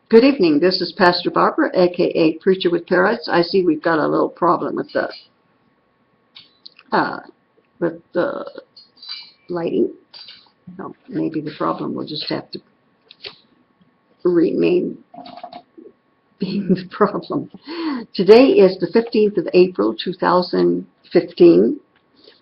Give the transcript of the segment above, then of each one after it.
Good evening. This is Pastor Barbara, aka Preacher with Parrots. I see we've got a little problem with the lighting. No, maybe the problem will just have to remain being the problem. Today is the 15th of April, 2015.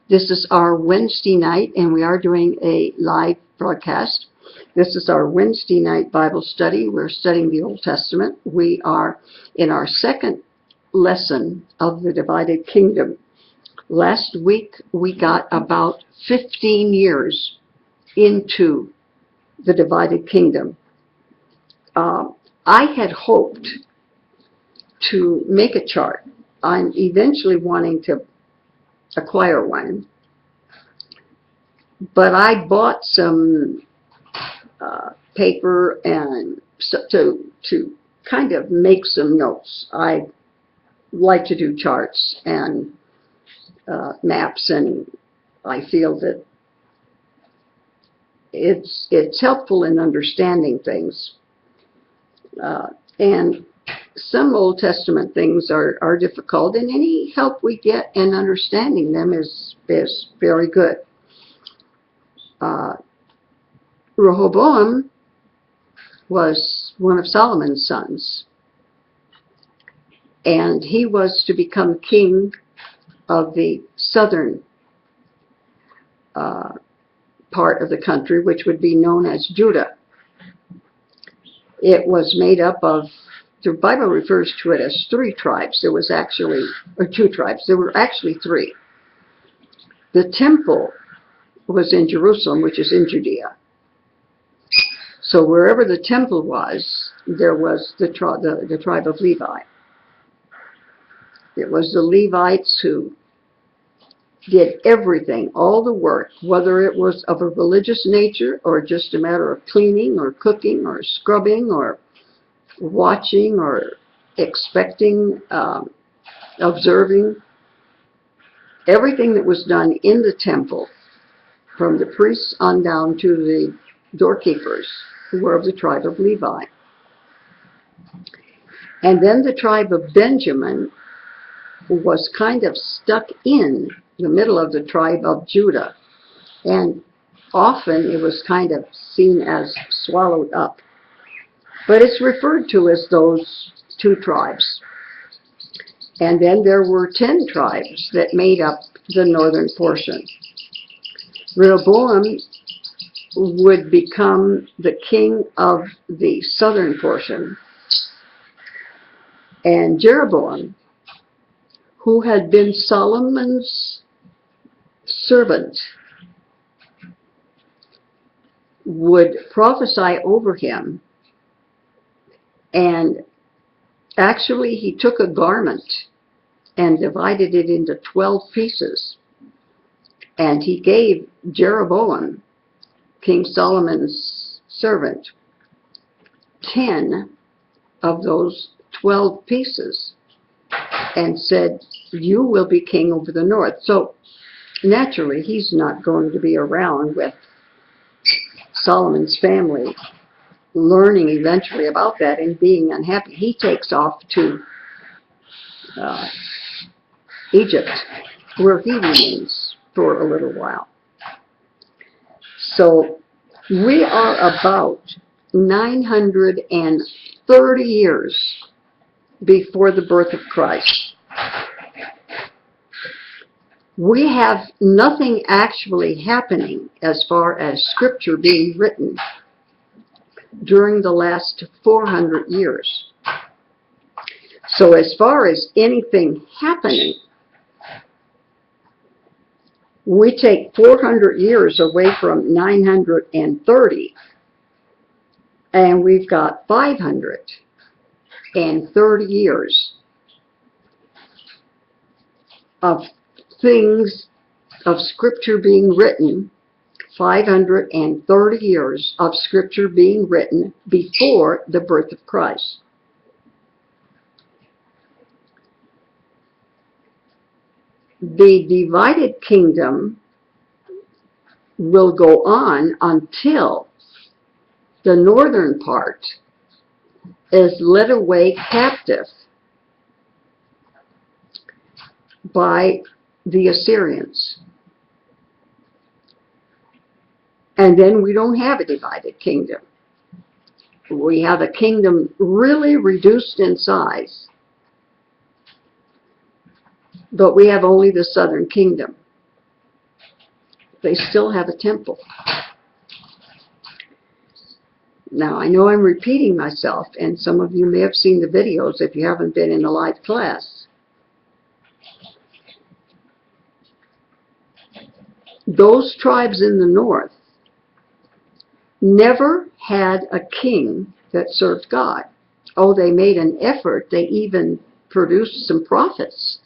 This is our Wednesday night, and we are doing a live broadcast. This is our Wednesday night Bible study. We're studying the Old Testament. We are in our second lesson of the divided kingdom. Last week, we got about 15 years into the divided kingdom. I had hoped to make a chart. I'm eventually wanting to acquire one, but I bought some paper and to kind of make some notes. I like to do charts and maps, and I feel that it's helpful in understanding things. And some Old Testament things are difficult, and any help we get in understanding them is very good. Rehoboam was one of Solomon's sons, and he was to become king of the southern part of the country, which would be known as Judah. It was made up of, the Bible refers to it as three tribes. There was actually, or two tribes. There were actually three. The temple was in Jerusalem, which is in Judea. So wherever the temple was, there was the tribe of Levi. It was the Levites who did everything, all the work, whether it was of a religious nature or just a matter of cleaning or cooking or scrubbing or watching or expecting, observing. Everything that was done in the temple, from the priests on down to the doorkeepers, who were of the tribe of Levi. And then the tribe of Benjamin was kind of stuck in the middle of the tribe of Judah, and often it was kind of seen as swallowed up. But it's referred to as those two tribes. And then there were 10 tribes that made up the northern portion. Rehoboam would become the king of the southern portion, and Jeroboam, who had been Solomon's servant, would prophesy over him. And actually, he took a garment and divided it into 12 pieces. And he gave Jeroboam, King Solomon's servant, 10 of those 12 pieces, and said, "You will be king over the north." So naturally, he's not going to be around with Solomon's family, learning eventually about that and being unhappy. He takes off to Egypt, where he remains for a little while. So we are about 930 years before the birth of Christ. We have nothing actually happening as far as Scripture being written during the last 400 years. So as far as anything happening, we take 400 years away from 930, and we've got 530 years of things, of Scripture being written, 530 years of Scripture being written before the birth of Christ. The divided kingdom will go on until the northern part is led away captive by the Assyrians. And then we don't have a divided kingdom. We have a kingdom really reduced in size, but we have only the southern kingdom. They still have a temple. Now, I know I'm repeating myself, and some of you may have seen the videos if you haven't been in a live class. Those tribes in the north never had a king that served God. Oh, they made an effort. They even produced some prophets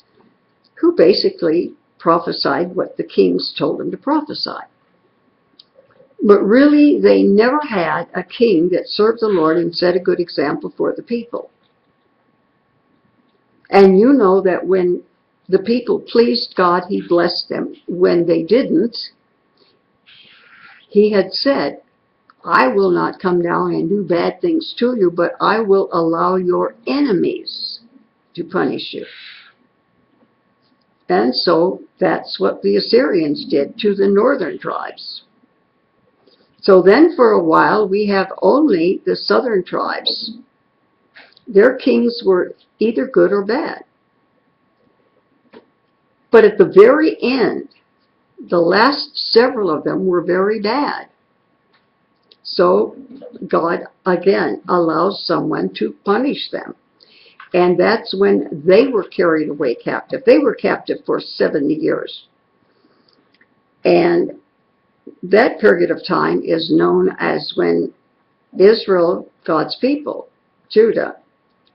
who basically prophesied what the kings told them to prophesy. But really, they never had a king that served the Lord and set a good example for the people. And you know that when the people pleased God, He blessed them. When they didn't, He had said, I will not come down and do bad things to you, but I will allow your enemies to punish you. And so that's what the Assyrians did to the northern tribes. So then for a while we have only the southern tribes. Their kings were either good or bad. But at the very end, the last several of them were very bad. So God, again, allows someone to punish them. And that's when they were carried away captive. They were captive for 70 years. And that period of time is known as when Israel, God's people, Judah,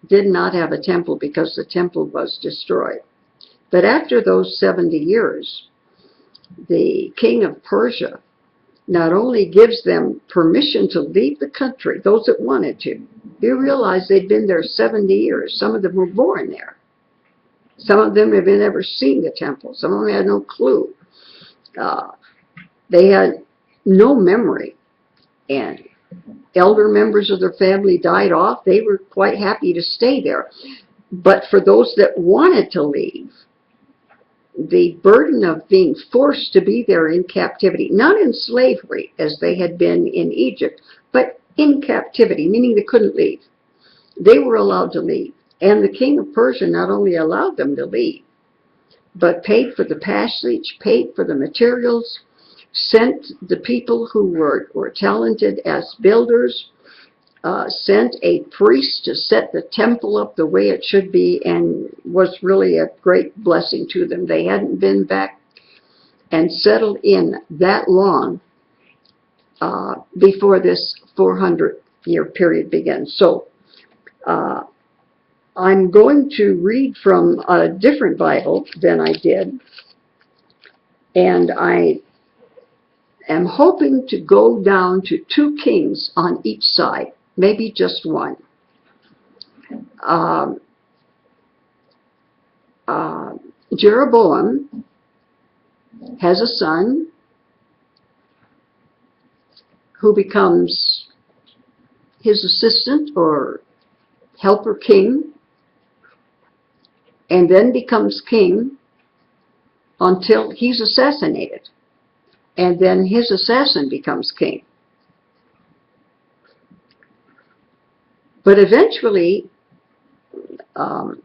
did not have a temple because the temple was destroyed. But after those 70 years, the king of Persia not only gives them permission to leave the country, those that wanted to. You realize they'd been there 70 years. Some of them were born there. Some of them have never seen the temple. Some of them had no clue. They had no memory. And elder members of their family died off. They were quite happy to stay there. But for those that wanted to leave, the burden of being forced to be there in captivity, not in slavery as they had been in Egypt, but in captivity, meaning they couldn't leave. They were allowed to leave. And the king of Persia not only allowed them to leave, but paid for the passage, paid for the materials, sent the people who were talented as builders, sent a priest to set the temple up the way it should be, and was really a great blessing to them. They hadn't been back and settled in that long before this 400-year period begins. So I'm going to read from a different Bible than I did, and I am hoping to go down to 2 kings on each side. Maybe just one. Jeroboam has a son who becomes his assistant or helper king, and then becomes king until he's assassinated, and then his assassin becomes king. But eventually, and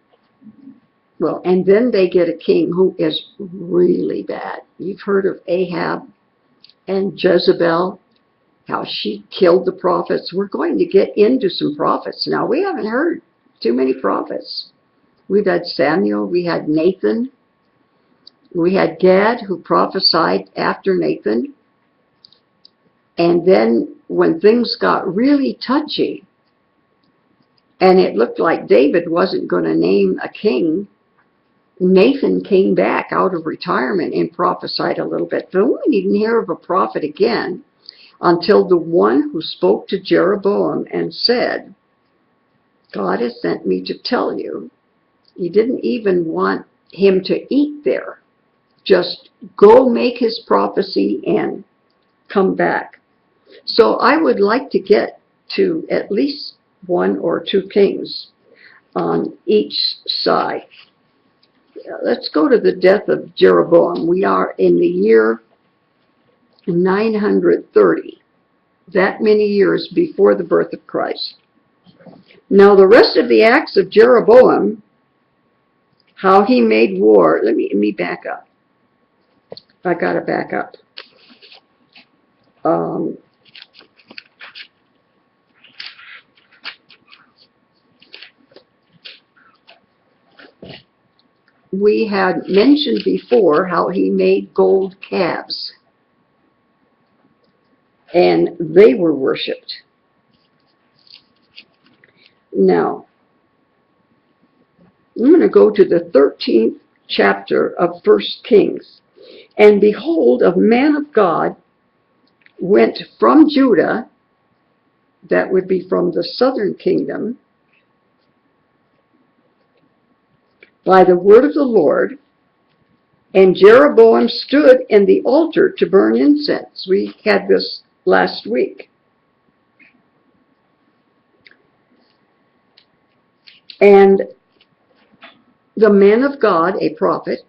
then they get a king who is really bad. You've heard of Ahab and Jezebel, how she killed the prophets. We're going to get into some prophets now. We haven't heard too many prophets. We've had Samuel, we had Nathan, we had Gad, who prophesied after Nathan. And then when things got really touchy, and it looked like David wasn't going to name a king, Nathan came back out of retirement and prophesied a little bit. But we didn't hear of a prophet again until the one who spoke to Jeroboam and said, God has sent me to tell you. He didn't even want him to eat there. Just go make his prophecy and come back. So I would like to get to at least one or two kings on each side. Let's go to the death of Jeroboam. We are in the year 930, that many years before the birth of Christ. Now the rest of the acts of Jeroboam, how he made war. Let me back up. I gotta back up. We had mentioned before how he made gold calves, and they were worshipped. Now, I'm going to go to the 13th chapter of 1 Kings. And behold, a man of God went from Judah, that would be from the southern kingdom, by the word of the Lord, and Jeroboam stood in the altar to burn incense. We had this last week. And the man of God, a prophet,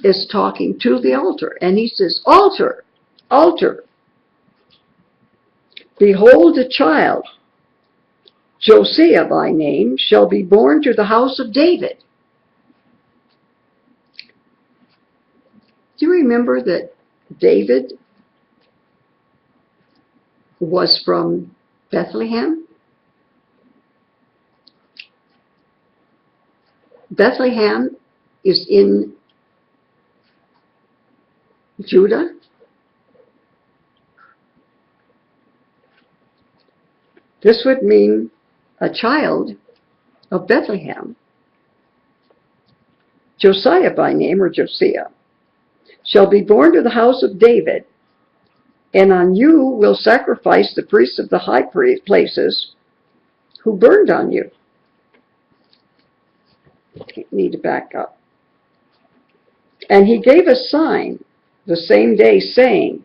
is talking to the altar, and he says, "Altar, altar, behold, a child, Josiah by name, shall be born to the house of David." Do you remember that David was from Bethlehem? Bethlehem is in Judah. This would mean a child of Bethlehem, Josiah by name, or Josiah, shall be born to the house of David, and on you will sacrifice the priests of the high places who burned on you. Need to back up. And he gave a sign the same day, saying,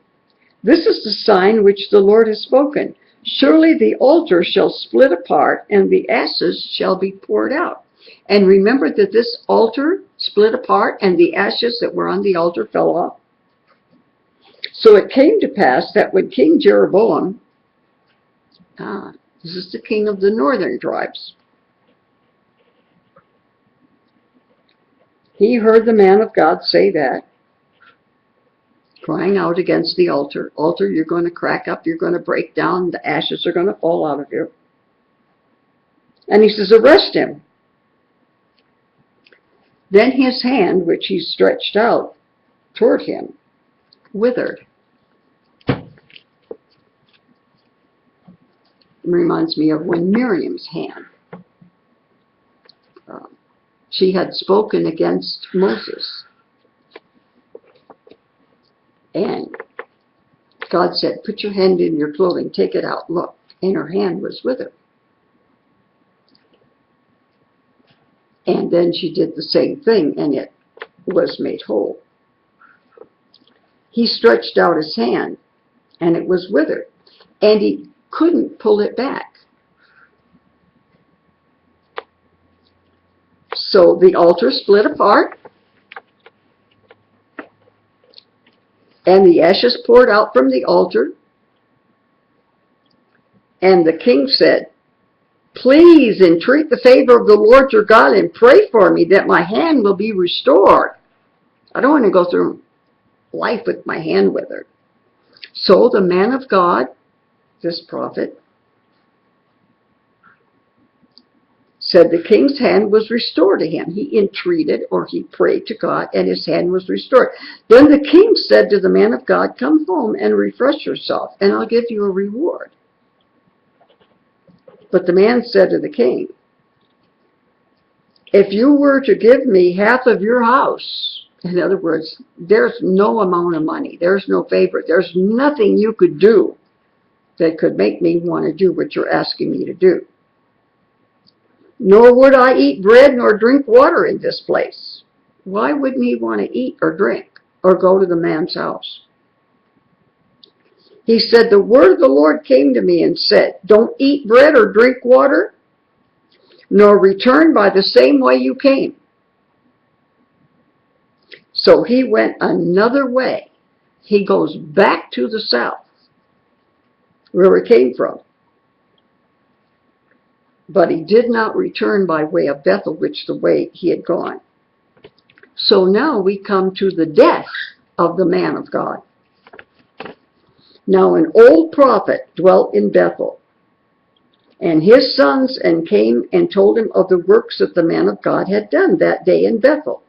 "This is the sign which the Lord has spoken. Surely the altar shall split apart, and the ashes shall be poured out." And remember that this altar split apart, and the ashes that were on the altar fell off. So it came to pass that when King Jeroboam, this is the king of the northern tribes, he heard the man of God say that, crying out against the altar. "Altar, you're going to crack up, you're going to break down, the ashes are going to fall out of you." And he says, "Arrest him." Then his hand, which he stretched out toward him, withered. It reminds me of when Miriam's hand, she had spoken against Moses. And God said, "Put your hand in your clothing, take it out, look." And her hand was withered. And then she did the same thing, and it was made whole. He stretched out his hand, and it was withered. And he couldn't pull it back. So the altar split apart, and the ashes poured out from the altar. And the king said, "Please entreat the favor of the Lord your God and pray for me that my hand will be restored. I don't want to go through life with my hand withered." So the man of God, this prophet, said the king's hand was restored to him. He entreated, or he prayed to God, and his hand was restored. Then the king said to the man of God, "Come home and refresh yourself, and I'll give you a reward." But the man said to the king, "If you were to give me half of your house," in other words, there's no amount of money, there's no favor, there's nothing you could do that could make me want to do what you're asking me to do. "Nor would I eat bread nor drink water in this place." Why wouldn't he want to eat or drink or go to the man's house? He said, the word of the Lord came to me and said, don't eat bread or drink water, nor return by the same way you came. So he went another way. He goes back to the south, where he came from. But he did not return by way of Bethel, which the way he had gone. So now we come to the death of the man of God. Now an old prophet dwelt in Bethel, and his sons and came and told him of the works that the man of God had done that day in Bethel.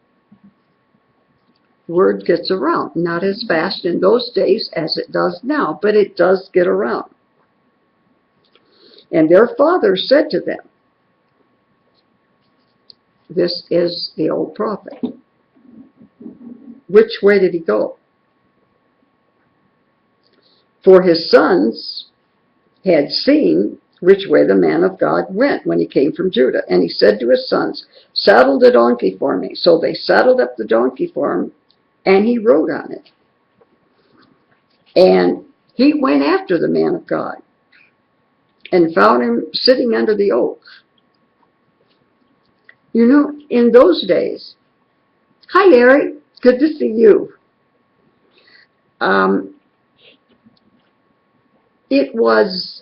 Word gets around, not as fast in those days as it does now, but it does get around. And their father said to them, this is the old prophet. Which way did he go? For his sons had seen which way the man of God went when he came from Judah. And he said to his sons, saddle the donkey for me. So they saddled up the donkey for him, and he rode on it. And he went after the man of God and found him sitting under the oak. You know, in those days, hi Larry, good to see you. It was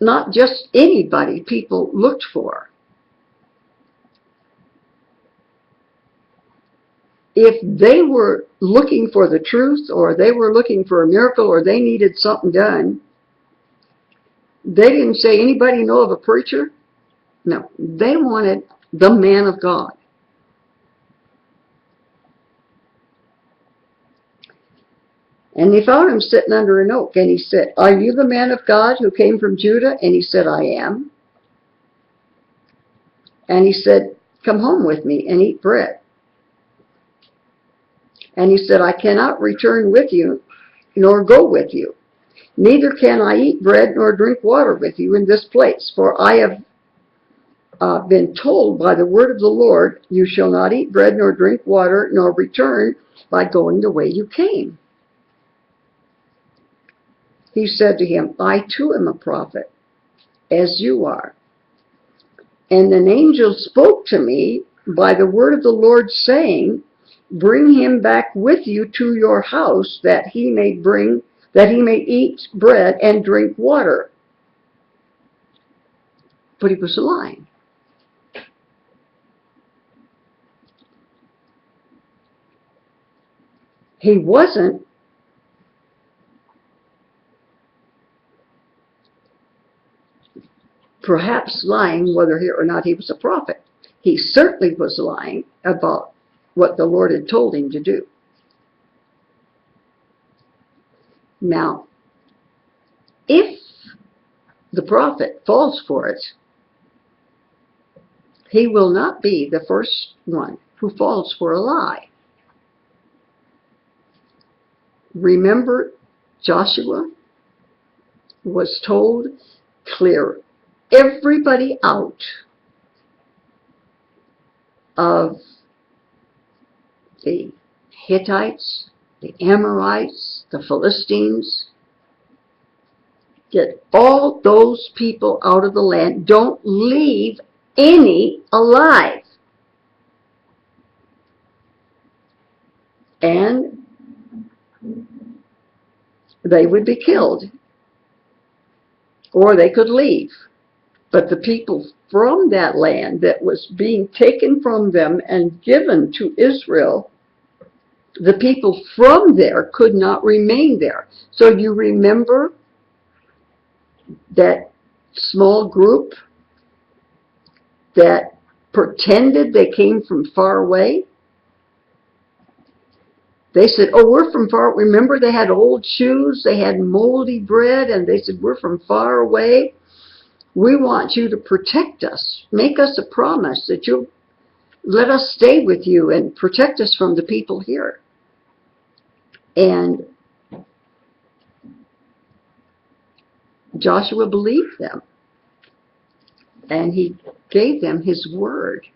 not just anybody people looked for. If they were looking for the truth, or they were looking for a miracle, or they needed something done, they didn't say, anybody know of a preacher? No, they wanted the man of God. And they found him sitting under an oak, and he said, are you the man of God who came from Judah? And he said, I am. And he said, come home with me and eat bread. And he said, I cannot return with you, nor go with you. Neither can I eat bread nor drink water with you in this place, for I have been told by the word of the Lord, you shall not eat bread nor drink water, nor return by going the way you came. He said to him, I too am a prophet, as you are. And an angel spoke to me by the word of the Lord, saying, bring him back with you to your house, that he may eat bread and drink water. But he was lying. He wasn't perhaps lying whether or not he was a prophet. He certainly was lying about what the Lord had told him to do. Now, if the prophet falls for it, he will not be the first one who falls for a lie. Remember, Joshua was told, clear everybody out of the Hittites, the Amorites, the Philistines. Get all those people out of the land. Don't leave any alive. And they would be killed, or they could leave. But the people from that land that was being taken from them and given to Israel, the people from there could not remain there. So you remember that small group that pretended they came from far away? They said, oh, we're from far. Remember, they had old shoes, they had moldy bread, and they said, we're from far away. We want you to protect us. Make us a promise that you'll let us stay with you and protect us from the people here. And Joshua believed them. And he gave them his word.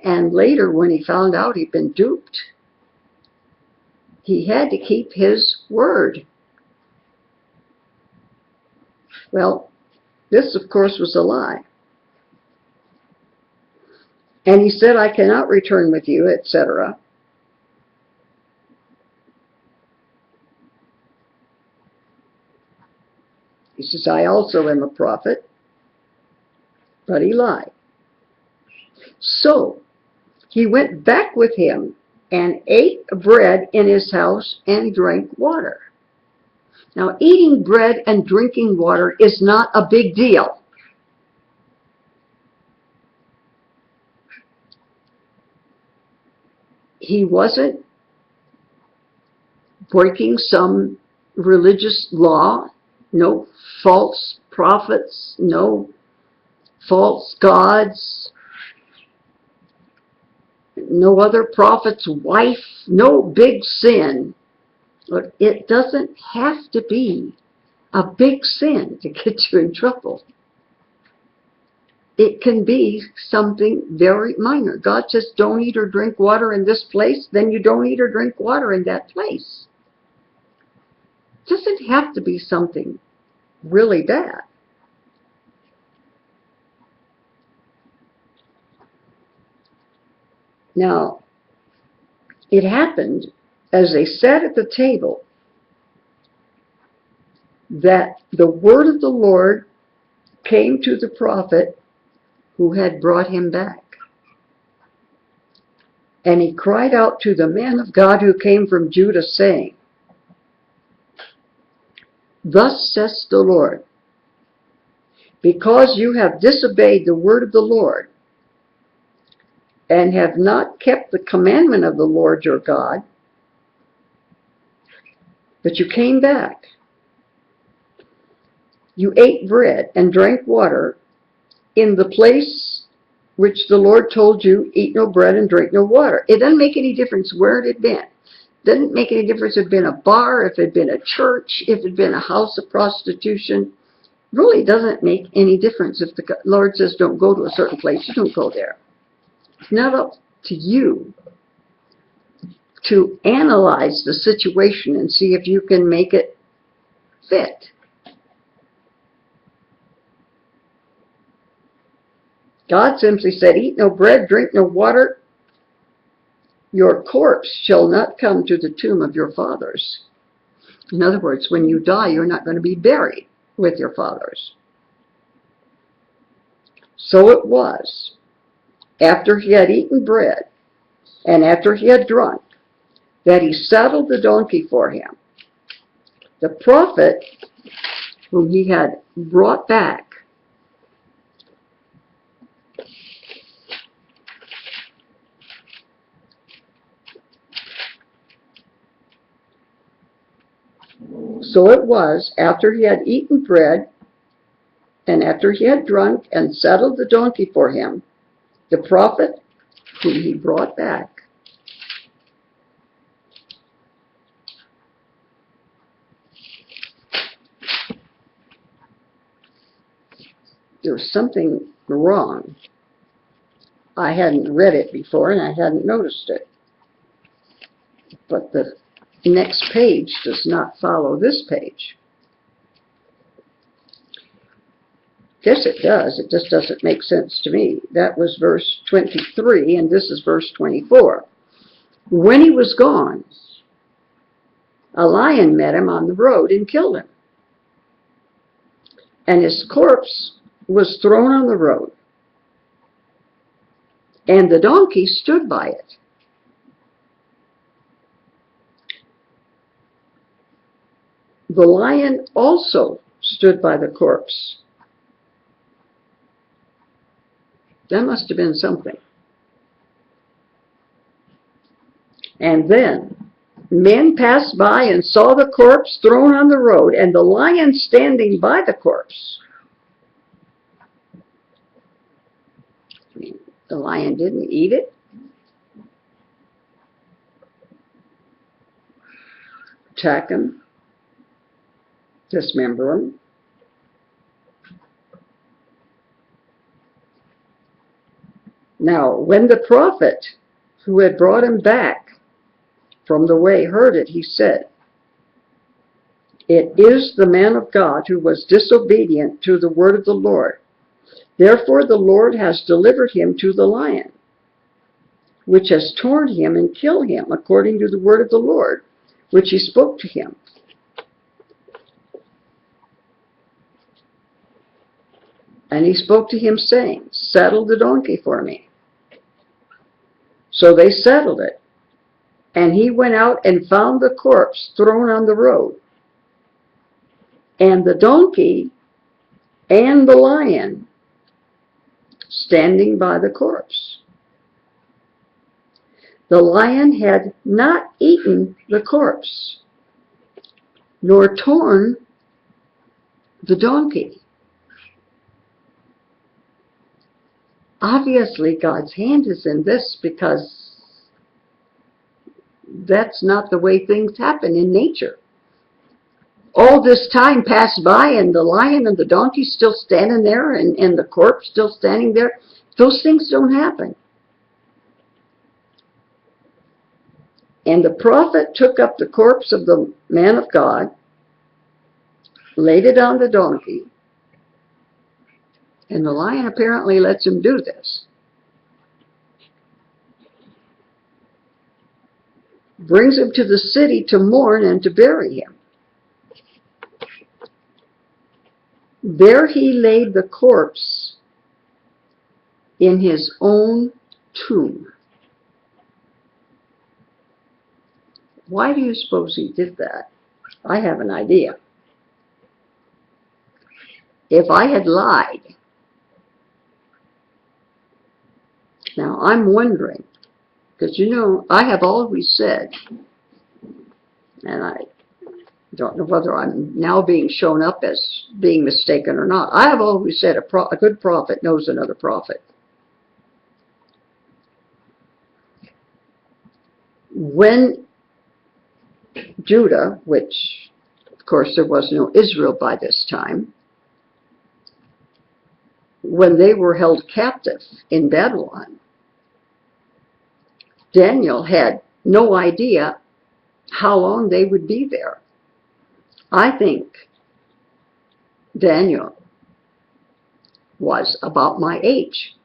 And later, when he found out he'd been duped, he had to keep his word. Well, this, of course, was a lie. And he said, I cannot return with you, etc. He says, I also am a prophet, but he lied. So he went back with him and ate bread in his house and drank water. Now, eating bread and drinking water is not a big deal. He wasn't breaking some religious law, no false prophets, no false gods, no other prophet's wife, no big sin. But it doesn't have to be a big sin to get you in trouble. It can be something very minor. God says, don't eat or drink water in this place, then you don't eat or drink water in that place. It doesn't have to be something really bad. Now, it happened as they sat at the table that the word of the Lord came to the prophet who had brought him back. And he cried out to the man of God who came from Judah, saying, Thus says the Lord, because you have disobeyed the word of the Lord, and have not kept the commandment of the Lord your God, but you came back. You ate bread and drank water in the place which the Lord told you, eat no bread and drink no water. It doesn't make any difference where it had been. It doesn't make any difference if it had been a bar, if it had been a church, if it had been a house of prostitution. It really doesn't make any difference. If the Lord says don't go to a certain place, you don't go there. It's not up to you to analyze the situation and see if you can make it fit. God simply said, eat no bread, drink no water. Your corpse shall not come to the tomb of your fathers. In other words, when you die, you're not going to be buried with your fathers. So it was, after he had eaten bread and after he had drunk, that he saddled the donkey for him. The prophet whom he had brought back So it was, after he had eaten bread, and after he had drunk and saddled the donkey for him, the prophet whom he brought back there was something wrong. I hadn't read it before and I hadn't noticed it. But the next page does not follow this page. Yes, it does. It just doesn't make sense to me. That was verse 23, and this is verse 24. When he was gone, a lion met him on the road and killed him. And his corpse was thrown on the road, and the donkey stood by it. The lion also stood by the corpse. That must have been something. And then men passed by and saw the corpse thrown on the road and the lion standing by the corpse. I mean, the lion didn't eat it. Attack him. Dismember him. Now, when the prophet who had brought him back from the way heard it, he said, "It is the man of God who was disobedient to the word of the Lord. Therefore the Lord has delivered him to the lion, which has torn him and killed him, according to the word of the Lord, which he spoke to him." And he spoke to him, saying, "Saddle the donkey for me." So they saddled it, and he went out and found the corpse thrown on the road, and the donkey and the lion standing by the corpse. The lion had not eaten the corpse, nor torn the donkey. Obviously, God's hand is in this, because that's not the way things happen in nature. All this time passed by, and the lion and the donkey still standing there, and the corpse still standing there. Those things don't happen. And the prophet took up the corpse of the man of God, laid it on the donkey, and the lion apparently lets him do this. Brings him to the city to mourn and to bury him. There he laid the corpse in his own tomb. Why do you suppose he did that? I have an idea. If I had lied, now I'm wondering, because I have always said, and I don't know whether I'm now being shown up as being mistaken or not. I have always said a good prophet knows another prophet. When Judah, which of course there was no Israel by this time, when they were held captive in Babylon, Daniel had no idea how long they would be there. I think Daniel was about my age.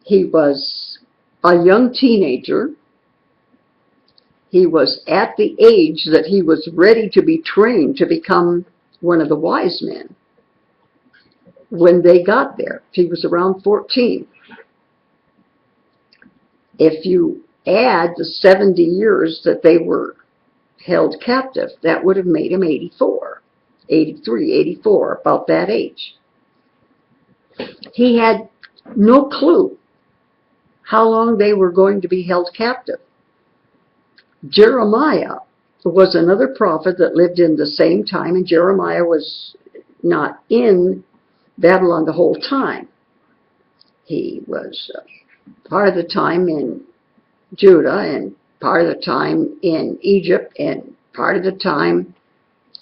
He was a young teenager. He was at the age that he was ready to be trained to become one of the wise men. When they got there, he was around 14. If you add the 70 years that they were held captive, that would have made him 84, 83, 84, about that age. He had no clue how long they were going to be held captive. Jeremiah was another prophet that lived in the same time, and Jeremiah was not in Babylon the whole time. He was part of the time in Judah, and part of the time in Egypt, and part of the time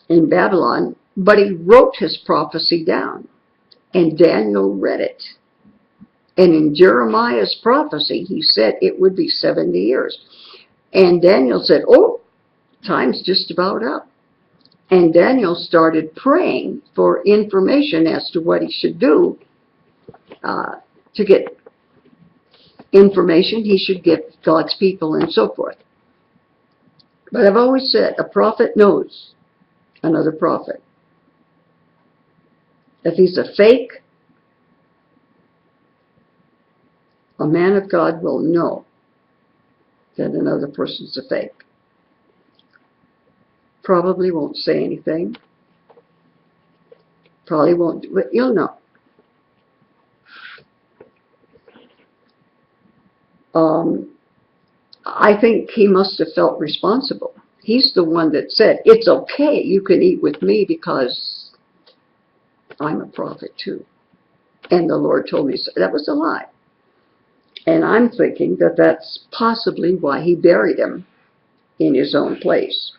in Babylon, but he wrote his prophecy down, and Daniel read it. And in Jeremiah's prophecy, he said it would be 70 years. And Daniel said, "Oh, time's just about up." And Daniel started praying for information as to what he should do to get information he should give God's people and so forth. But I've always said a prophet knows another prophet. If he's a fake, a man of God will know that another person's a fake. Probably won't say anything. Probably won't do it. You'll know. I think he must have felt responsible. He's the one that said, "It's okay, you can eat with me because I'm a prophet too. And the Lord told me so." That was a lie. And I'm thinking that that's possibly why he buried him in his own place.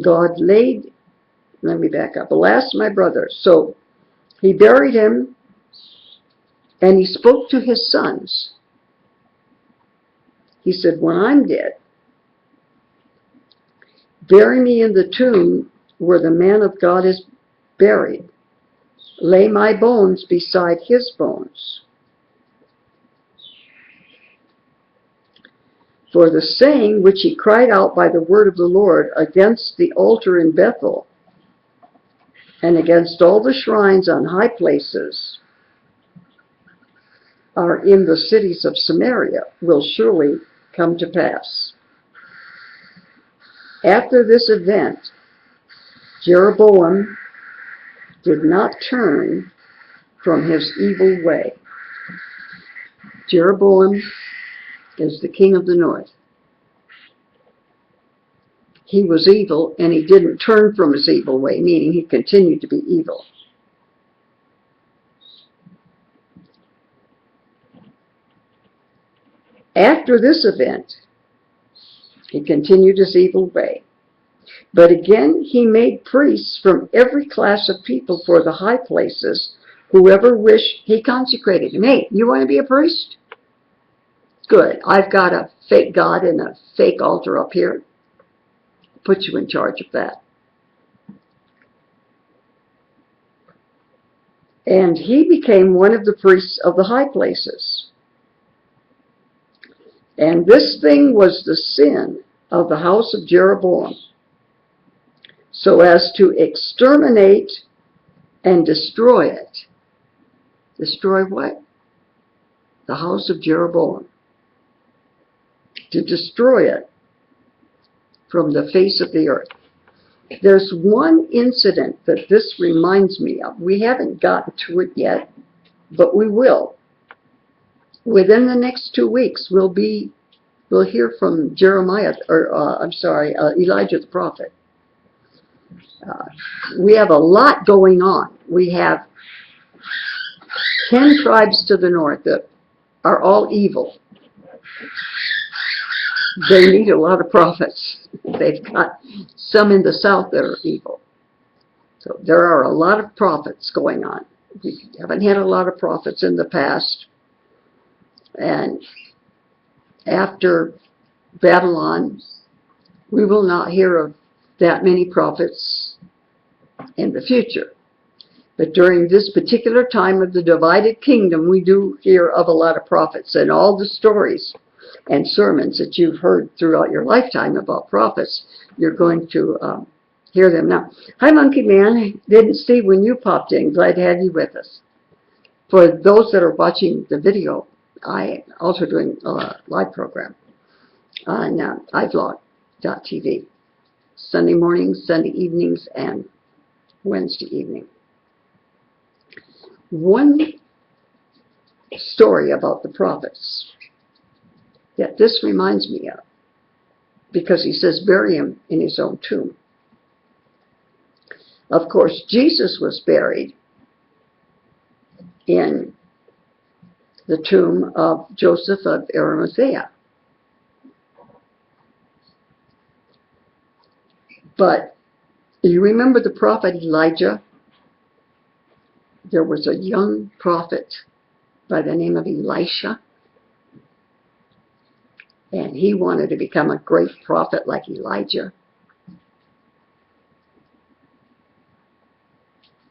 God laid let me back up. Alas, my brother. So he buried him, and he spoke to his sons. He said, when I'm dead, bury me in the tomb where the man of God is buried. Lay my bones beside his bones. For the saying which he cried out by the word of the Lord against the altar in Bethel and against all the shrines on high places are in the cities of Samaria will surely come to pass. After this event, Jeroboam did not turn from his evil way. Jeroboam is the king of the north. He was evil, and he didn't turn from his evil way, meaning he continued to be evil. After this event, he continued his evil way. But again, he made priests from every class of people for the high places. Whoever wished, he consecrated them. Hey, you want to be a priest? Good. I've got a fake God and a fake altar up here. Put you in charge of that. And he became one of the priests of the high places. And this thing was the sin of the house of Jeroboam, so as to exterminate and destroy it. Destroy what? The house of Jeroboam. To destroy it from the face of the earth. There's one incident that this reminds me of. We haven't gotten to it yet, but we will. Within the next 2 weeks, we'll hear from Elijah the prophet. We have a lot going on. We have 10 tribes to the north that are all evil. They need a lot of prophets. They've got some in the south that are evil. So there are a lot of prophets going on. We haven't had a lot of prophets in the past. And after Babylon, we will not hear of that many prophets in the future. But during this particular time of the divided kingdom, we do hear of a lot of prophets, and all the stories and sermons that you've heard throughout your lifetime about prophets, you're going to hear them now. Hi, Monkey Man. Didn't see when you popped in. Glad to have you with us. For those that are watching the video, I also doing a live program on iVlog.tv. Sunday mornings, Sunday evenings, and Wednesday evening. One story about the prophets that this reminds me of, because he says bury him in his own tomb. Of course, Jesus was buried in the tomb of Joseph of Arimathea. But you remember the prophet Elijah? There was a young prophet by the name of Elisha, and he wanted to become a great prophet like Elijah.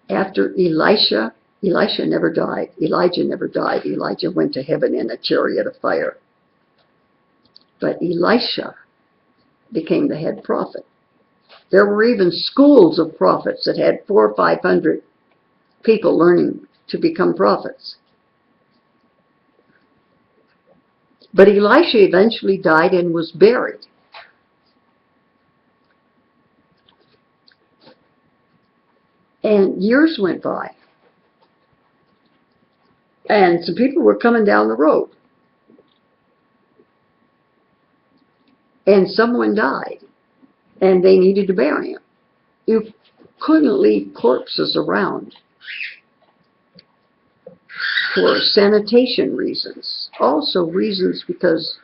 After Elisha never died. Elijah never died. Elijah went to heaven in a chariot of fire. But Elisha became the head prophet. There were even schools of prophets that had 400 or 500 people learning to become prophets. But Elisha eventually died and was buried. And years went by. And some people were coming down the road. And someone died. And they needed to bury him. You couldn't leave corpses around for sanitation reasons. Also reasons because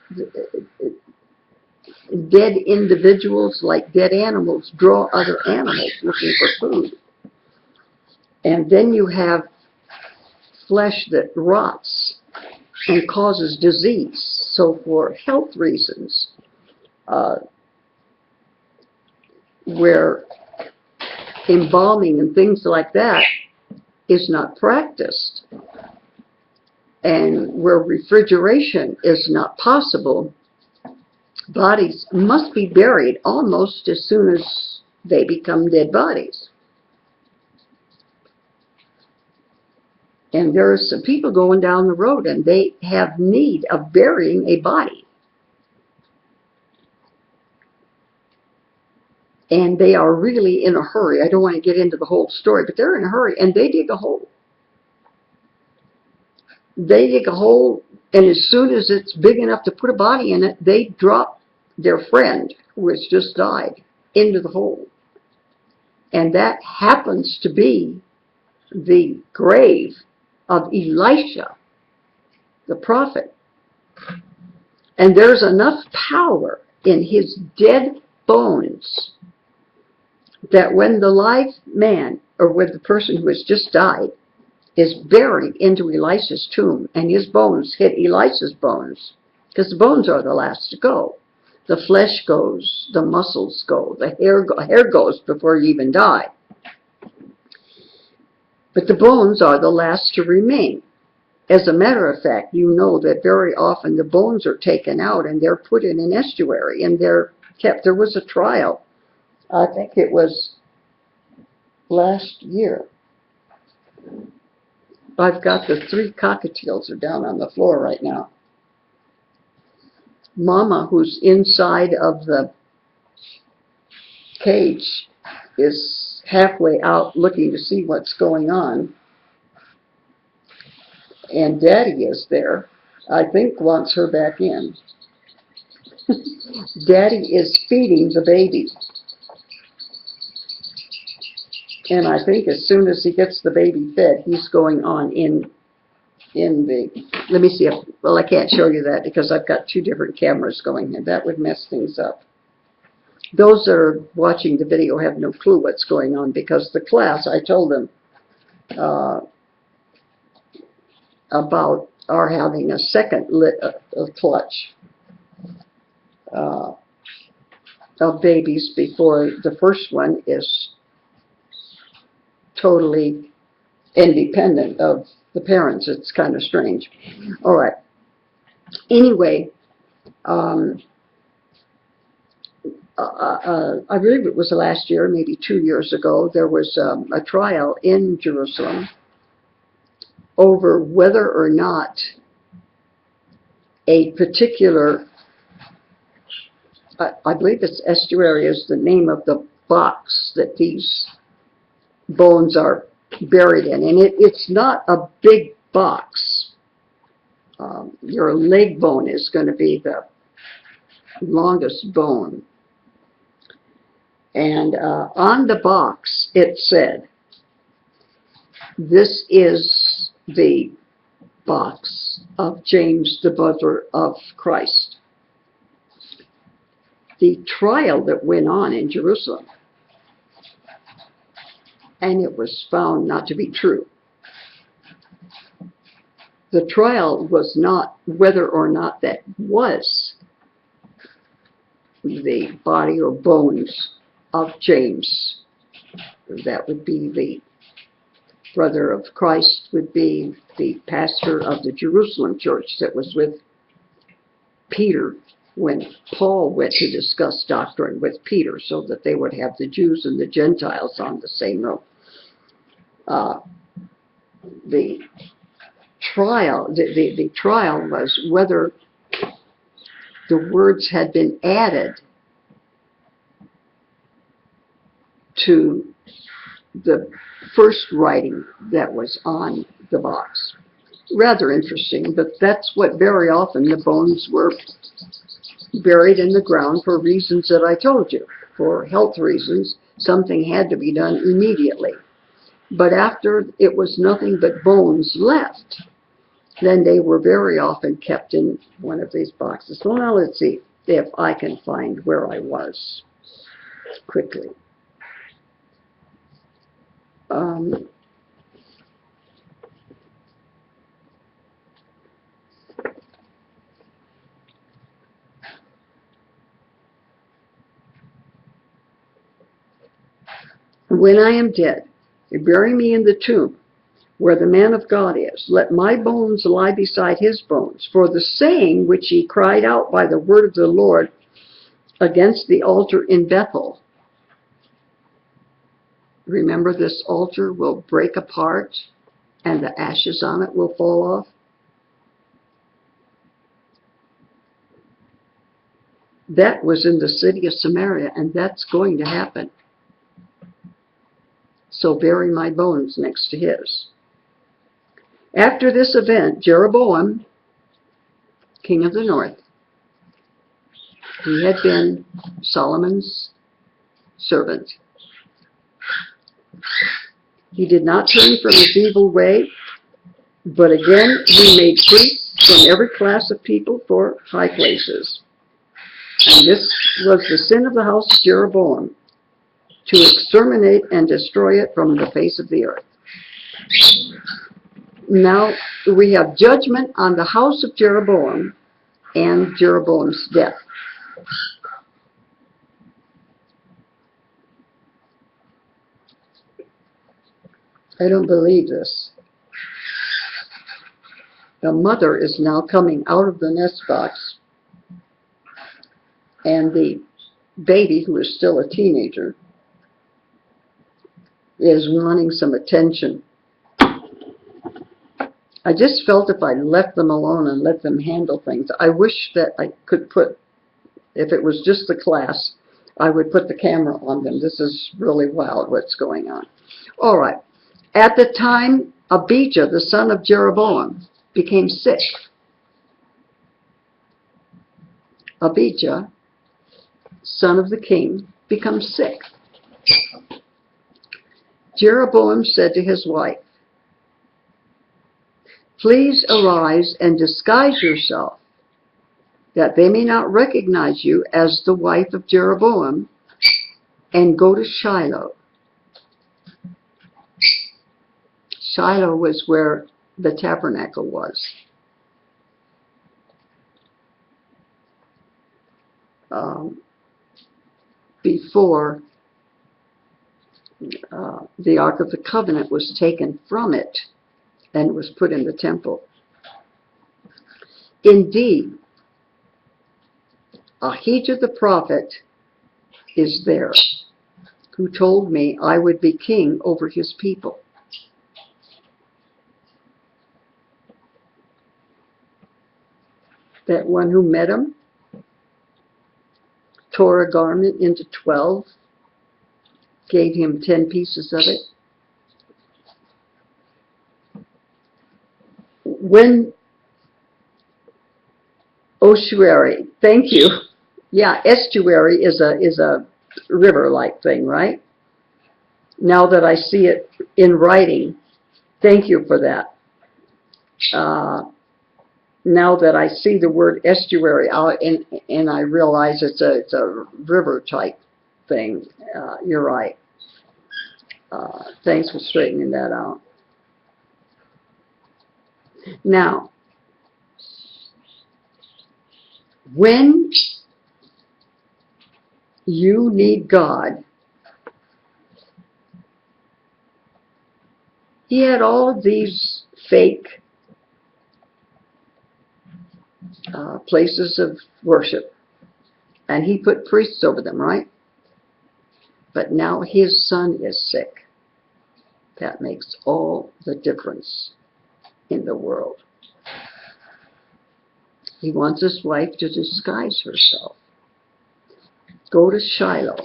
dead individuals, like dead animals, draw other animals looking for food. And then you have flesh that rots and causes disease. So for health reasons, where embalming and things like that is not practiced, and where refrigeration is not possible, bodies must be buried almost as soon as they become dead bodies. And there are some people going down the road and they have need of burying a body. And they are really in a hurry. I don't want to get into the whole story, but they're in a hurry and they dig a hole. They dig a hole, and as soon as it's big enough to put a body in it, they drop their friend who has just died into the hole. And that happens to be the grave of Elisha, the prophet. And there's enough power in his dead bones that when the live man, or when the person who has just died, is buried into Elisha's tomb, and his bones hit Elisha's bones, because the bones are the last to go. The flesh goes, the muscles go, the hair goes before you even die. But the bones are the last to remain. As a matter of fact, you know that very often the bones are taken out and they're put in an estuary and they're kept. There was a trial, I think it was last year. I've got the 3 cockatiels are down on the floor right now. Mama, who's inside of the cage, is halfway out looking to see what's going on. And Daddy is there. I think wants her back in. Daddy is feeding the baby. And I think as soon as he gets the baby fed, he's going on in the, let me see if, well, I can't show you that because I've got 2 different cameras going here. That would mess things up. Those that are watching the video have no clue what's going on, because the class, I told them about our having a second clutch of babies before the first one is totally independent of the parents. It's kind of strange. All right. Anyway, I believe it was last year, maybe 2 years ago, there was a trial in Jerusalem over whether or not a particular, I believe it's estuary is the name of the box that these bones are buried in, and it's not a big box. Your leg bone is going to be the longest bone. And on the box it said, "This is the box of James, the brother of Christ." The trial that went on in Jerusalem, and it was found not to be true. The trial was not whether or not that was the body or bones of James. That would be the brother of Christ, would be the pastor of the Jerusalem church that was with Peter when Paul went to discuss doctrine with Peter, so that they would have the Jews and the Gentiles on the same road. The trial was whether the words had been added to the first writing that was on the box. Rather interesting, but that's what very often the bones were buried in the ground for reasons that I told you. For health reasons, something had to be done immediately. But after it was nothing but bones left, then they were very often kept in one of these boxes. So now let's see. if I can find where I was quickly. When I am dead, bury me in the tomb where the man of God is. Let my bones lie beside his bones. For the saying which he cried out by the word of the Lord against the altar in Bethel. Remember, this altar will break apart and the ashes on it will fall off. That was in the city of Samaria, and that's going to happen. So bury my bones next to his. After this event, Jeroboam, king of the north, he had been Solomon's servant. He did not turn from his evil way, but again he made priests from every class of people for high places. And this was the sin of the house of Jeroboam, to exterminate and destroy it from the face of the earth. Now we have judgment on the house of Jeroboam and Jeroboam's death. I don't believe this. The mother is now coming out of the nest box, and the baby, who is still a teenager, is wanting some attention. I just felt if I left them alone and let them handle things, I wish that I could put, if it was just the class, I would put the camera on them. This is really wild what's going on. All right. At the time, Abijah, the son of Jeroboam, became sick. Abijah, son of the king, becomes sick. Jeroboam said to his wife, "Please arise and disguise yourself, that they may not recognize you as the wife of Jeroboam, and go to Shiloh." Shiloh was where the tabernacle was. Before the Ark of the Covenant was taken from it and was put in the temple. Indeed, Abijah the prophet is there, who told me I would be king over his people. That one who met him tore a garment into 12, gave him 10 pieces of it. When ossuary, thank you. Yeah, estuary is a river-like thing, right? Now that I see it in writing, thank you for that. Now that I see the word estuary, and I realize it's a river-type thing, you're right. Thanks for straightening that out. Now, when you need God, he had all of these fake places of worship, and he put priests over them, right? But now his son is sick. That makes all the difference in the world. He wants his wife to disguise herself. Go to Shiloh.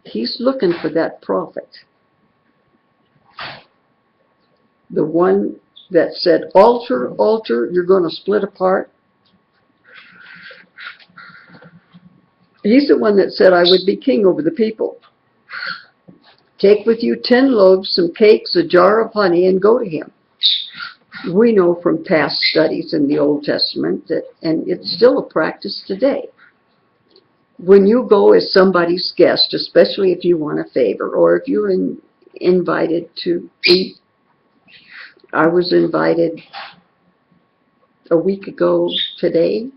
He's looking for that prophet. The one that said, "Altar, altar, you're going to split apart." He's the one that said, "I would be king over the people." Take with you 10 loaves, some cakes, a jar of honey, and go to him. We know from past studies in the Old Testament that, and it's still a practice today, when you go as somebody's guest, especially if you want a favor or if you're invited to eat. I was invited a week ago today,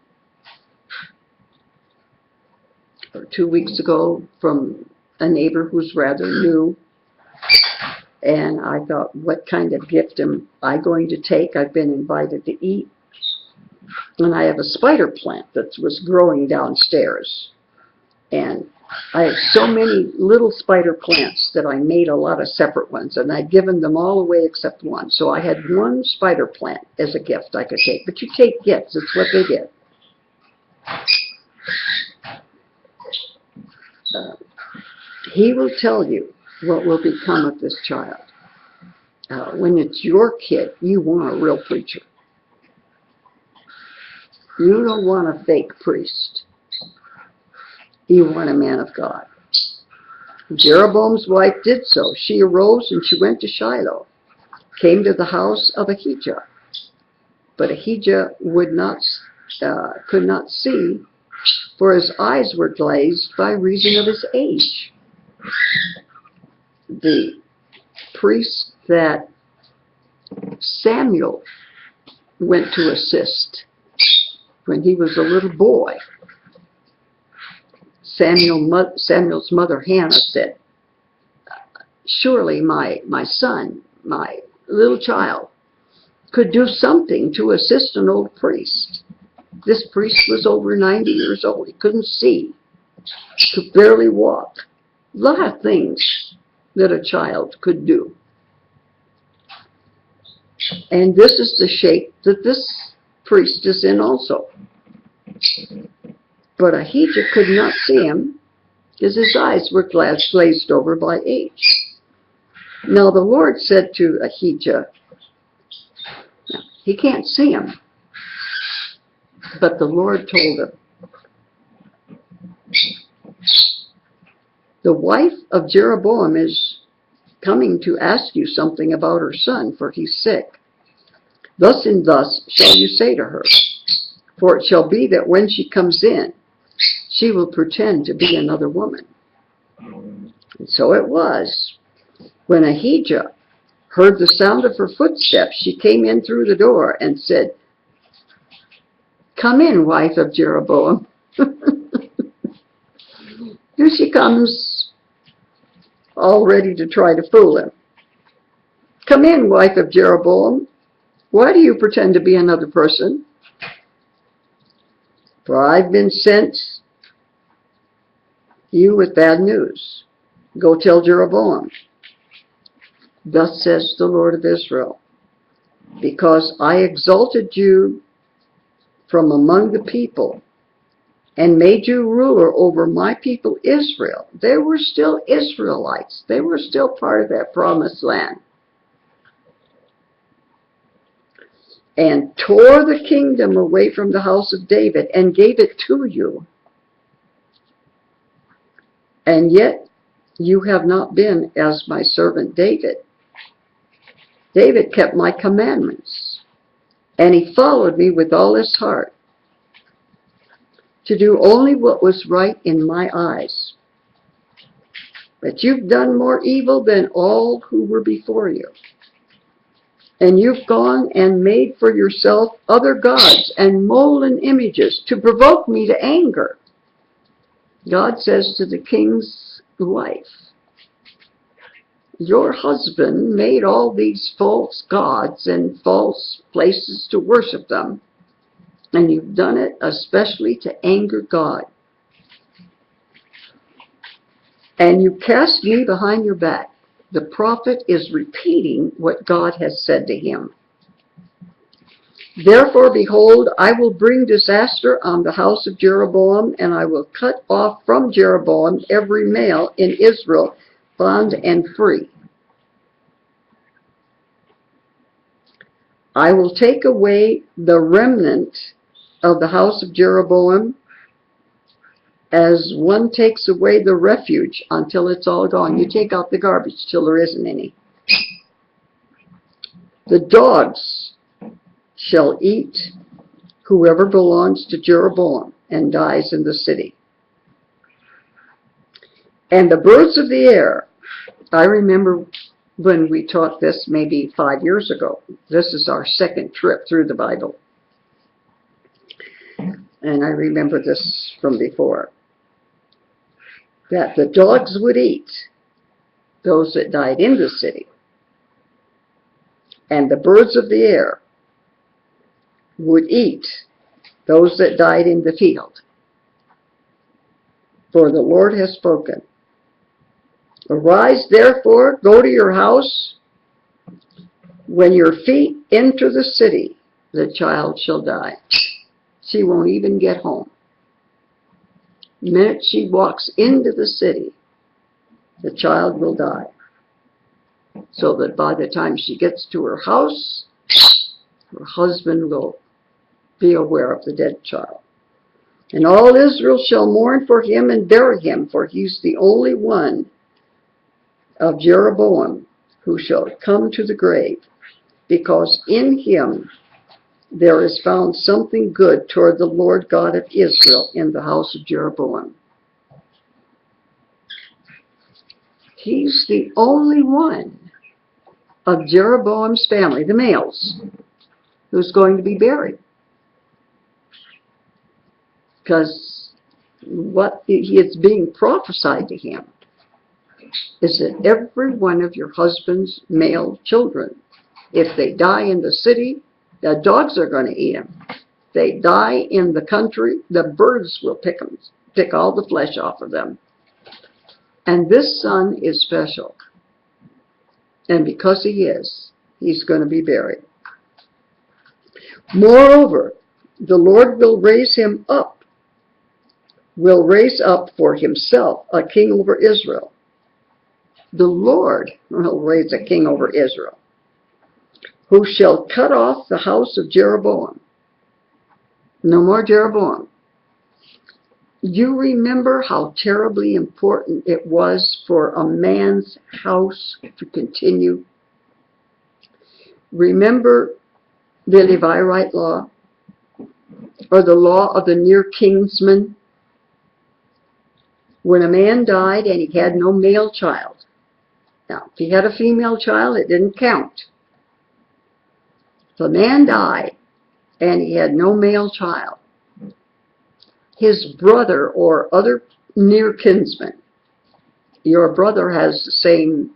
or 2 weeks ago, from a neighbor who's rather new. And I thought, what kind of gift am I going to take? I've been invited to eat. And I have a spider plant that was growing downstairs. And I have so many little spider plants that I made a lot of separate ones. And I'd given them all away except one. So I had one spider plant as a gift I could take. But you take gifts. It's what they did. He will tell you what will become of this child. When it's your kid, you want a real preacher. You don't want a fake priest. You want a man of God. Jeroboam's wife did so. She arose and she went to Shiloh, came to the house of Abijah. But Abijah could not see, for his eyes were glazed by reason of his age. The priest that Samuel went to assist when he was a little boy, Samuel's mother Hannah said, surely my son, my little child, could do something to assist an old priest. This priest was over 90 years old. He couldn't see, could barely walk. A lot of things that a child could do. And this is the shape that this priest is in also. But Abijah could not see him because his eyes were glazed over by age. Now the Lord said to Abijah, he can't see him, but the Lord told him, the wife of Jeroboam is coming to ask you something about her son, for he's sick. Thus and thus shall you say to her, for it shall be that when she comes in, she will pretend to be another woman. And so it was. When Abijah heard the sound of her footsteps, she came in through the door and said, come in, wife of Jeroboam. Here she comes, all ready to try to fool him. Come in, wife of Jeroboam. Why do you pretend to be another person? For I've been sent you with bad news. Go tell Jeroboam. Thus says the Lord of Israel, because I exalted you from among the people and made you ruler over my people Israel. They were still Israelites. They were still part of that promised land. And tore the kingdom away from the house of David and gave it to you. And yet you have not been as my servant David. David kept my commandments, and he followed me with all his heart, to do only what was right in my eyes. But you've done more evil than all who were before you. And you've gone and made for yourself other gods and molten images to provoke me to anger. God says to the king's wife, your husband made all these false gods and false places to worship them, and you've done it especially to anger God. And you cast me behind your back. The prophet is repeating what God has said to him. Therefore, behold, I will bring disaster on the house of Jeroboam, and I will cut off from Jeroboam every male in Israel, bond and free. I will take away the remnant of the house of Jeroboam as one takes away the refuge until it's all gone. You take out the garbage till there isn't any. The dogs shall eat whoever belongs to Jeroboam and dies in the city. And the birds of the air, I remember when we taught this maybe 5 years ago. This is our second trip through the Bible. And I remember this from before. That the dogs would eat those that died in the city. And the birds of the air would eat those that died in the field. For the Lord has spoken. Arise, therefore, go to your house. When your feet enter the city, the child shall die. She won't even get home. The minute she walks into the city, the child will die. So that by the time she gets to her house, her husband will be aware of the dead child. And all Israel shall mourn for him and bury him, for he's the only one of Jeroboam who shall come to the grave, because in him there is found something good toward the Lord God of Israel in the house of Jeroboam. He's the only one of Jeroboam's family, the males, who's going to be buried. Because what is being prophesied to him is that every one of your husband's male children, if they die in the city, the dogs are going to eat them. If they die in the country, the birds will pick all the flesh off of them. And this son is special. And because he is, he's going to be buried. Moreover, the Lord will raise up for himself a king over Israel. The Lord will raise a king over Israel, who shall cut off the house of Jeroboam. No more Jeroboam. You remember how terribly important it was for a man's house to continue? Remember the Levirate law, or the law of the near kinsman? When a man died and he had no male child. Now, if he had a female child, it didn't count. If a man died and he had no male child, his brother or other near kinsman, your brother has the same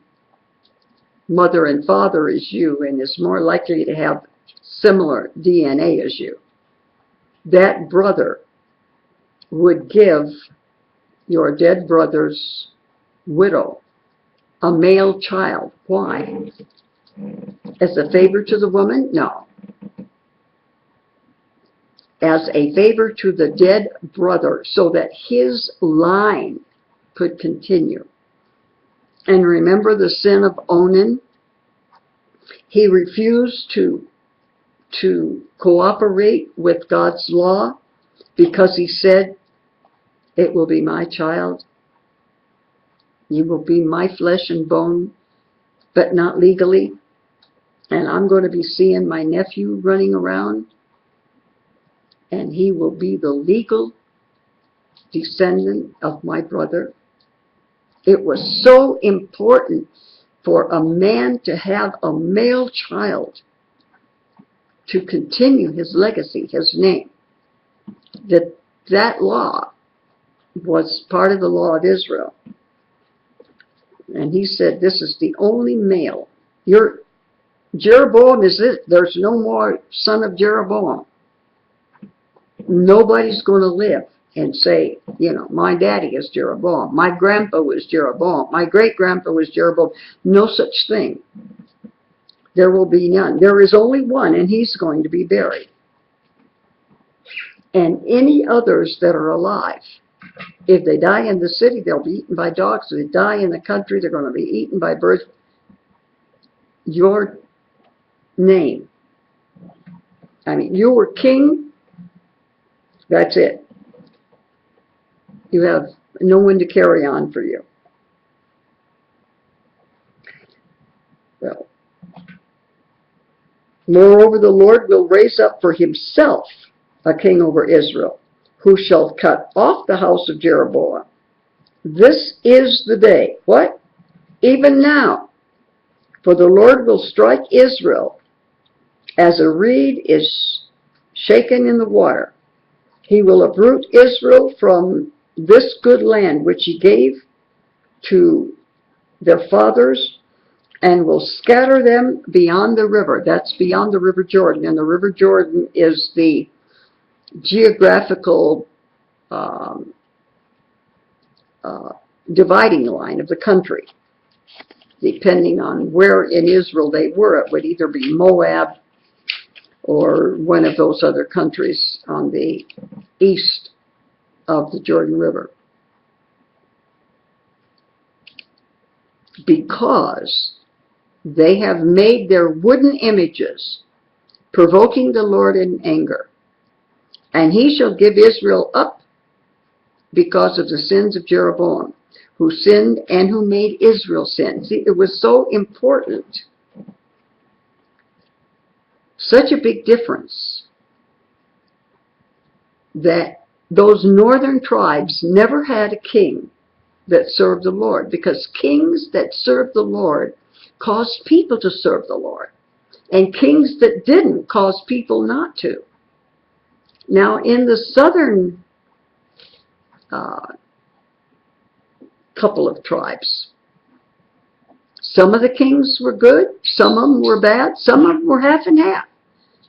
mother and father as you and is more likely to have similar DNA as you, that brother would give your dead brother's widow a male child. Why? As a favor to the woman? No. As a favor to the dead brother, so that his line could continue. And remember the sin of Onan? He refused to cooperate with God's law because he said, it will be my child. You will be my flesh and bone, but not legally. And I'm going to be seeing my nephew running around, and he will be the legal descendant of my brother. It was so important for a man to have a male child to continue his legacy, his name, that law was part of the law of Israel. And he said, this is the only male. Jeroboam is it. There's no more son of Jeroboam. Nobody's going to live and say, my daddy is Jeroboam. My grandpa was Jeroboam. My great-grandpa was Jeroboam. No such thing. There will be none. There is only one, and he's going to be buried. And any others that are alive, if they die in the city, they'll be eaten by dogs. If they die in the country, they're going to be eaten by birds. Your name. You were king. That's it. You have no one to carry on for you. Well, Moreover, the Lord will raise up for himself a king over Israel, who shall cut off the house of Jeroboam. This is the day. What? Even now. For the Lord will strike Israel as a reed is shaken in the water. He will uproot Israel from this good land which he gave to their fathers, and will scatter them beyond the river. That's beyond the River Jordan. And the River Jordan is the geographical dividing line of the country. Depending on where in Israel they were, it would either be Moab or one of those other countries on the east of the Jordan River. Because they have made their wooden images, provoking the Lord in anger. And he shall give Israel up because of the sins of Jeroboam, who sinned and who made Israel sin. See, it was so important. Such a big difference that those northern tribes never had a king that served the Lord, because kings that served the Lord caused people to serve the Lord, and kings that didn't caused people not to. Now, in the southern couple of tribes, some of the kings were good, some of them were bad, some of them were half and half.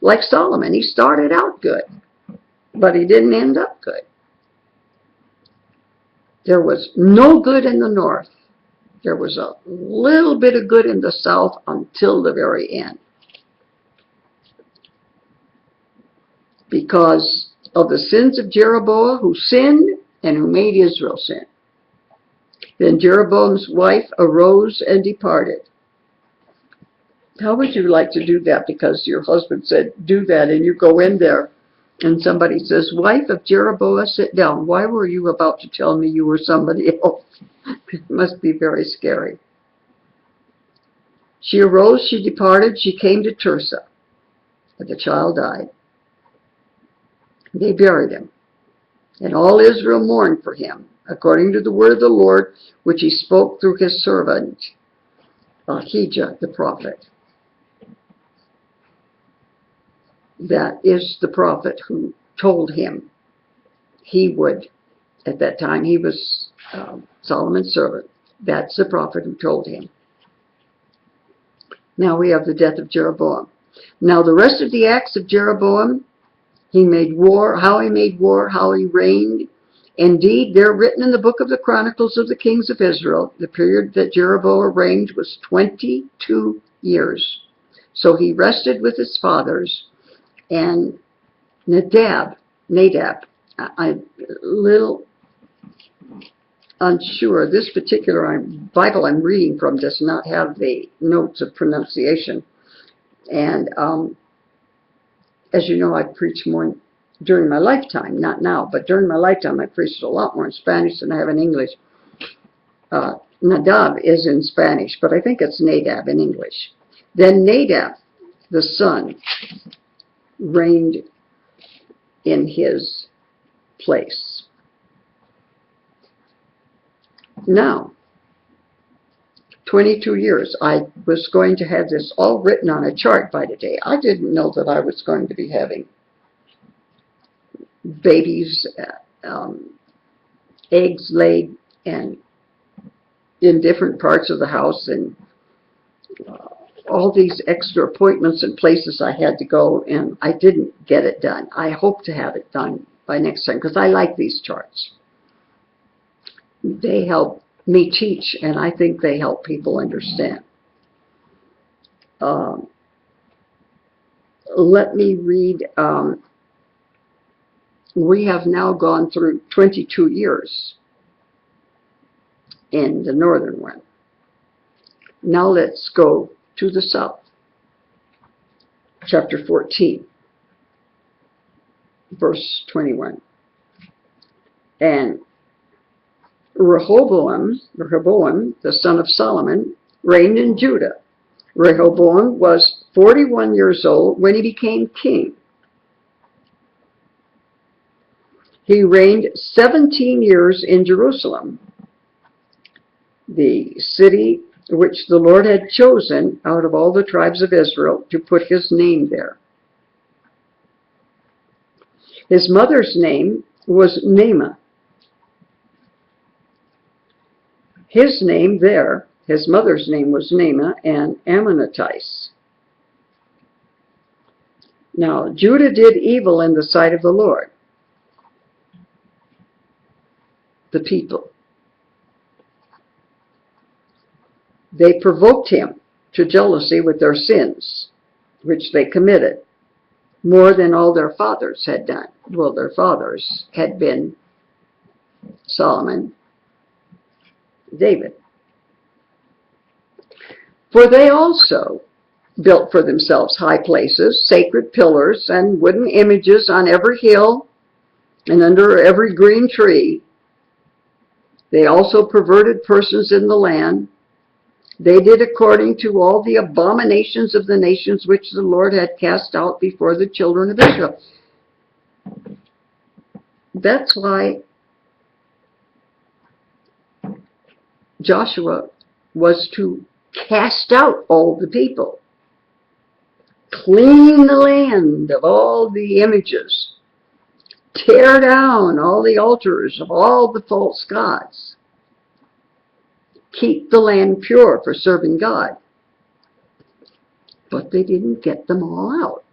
Like Solomon, he started out good, but he didn't end up good. There was no good in the north. There was a little bit of good in the south until the very end, because of the sins of Jeroboam, who sinned and who made Israel sin. Then Jeroboam's wife arose and departed. How would you like to do that? Because your husband said, do that, and you go in there, and somebody says, wife of Jeroboam, sit down. Why were you about to tell me you were somebody else? It must be very scary. She arose, she departed, she came to Tirzah, but the child died. They buried him, and all Israel mourned for him, according to the word of the Lord, which he spoke through his servant, Abijah the prophet. That is the prophet who told him he would, at that time he was Solomon's servant. That's the prophet who told him. Now we have the death of Jeroboam. Now the rest of the acts of Jeroboam, he made war, how he reigned. Indeed, they're written in the book of the Chronicles of the Kings of Israel. The period that Jeroboam reigned was 22 years. So he rested with his fathers. And Nadab, I'm a little unsure. This particular Bible I'm reading from does not have the notes of pronunciation. And as you know, I preach more during my lifetime, not now, but during my lifetime I preached a lot more in Spanish than I have in English. Nadab is in Spanish, but I think it's Nadab in English. Then Nadab, the son, reigned in his place. Now, 22 years. I was going to have this all written on a chart by today. I didn't know that I was going to be having babies, eggs laid, and in different parts of the house, and all these extra appointments and places I had to go, and I didn't get it done. I hope to have it done by next time, because I like these charts. They help me teach, and I think they help people understand. Let me read. We have now gone through 22 years in the northern one. Now let's go to the south. Chapter 14, verse 21. And Rehoboam, the son of Solomon, reigned in Judah Rehoboam was 41 years old when he became king. He reigned 17 years in Jerusalem, the city which the Lord had chosen out of all the tribes of Israel to put his name there. His mother's name was Naamah. His mother's name was Naamah, and Ammonitise. Now, Judah did evil in the sight of the Lord, the people. They provoked him to jealousy with their sins, which they committed, more than all their fathers had done. Well, their fathers had been Solomon, David. For they also built for themselves high places, sacred pillars, and wooden images on every hill and under every green tree. They also perverted persons in the land. They did according to all the abominations of the nations which the Lord had cast out before the children of Israel. That's why Joshua was to cast out all the people, clean the land of all the images, tear down all the altars of all the false gods, keep the land pure for serving God. But they didn't get them all out.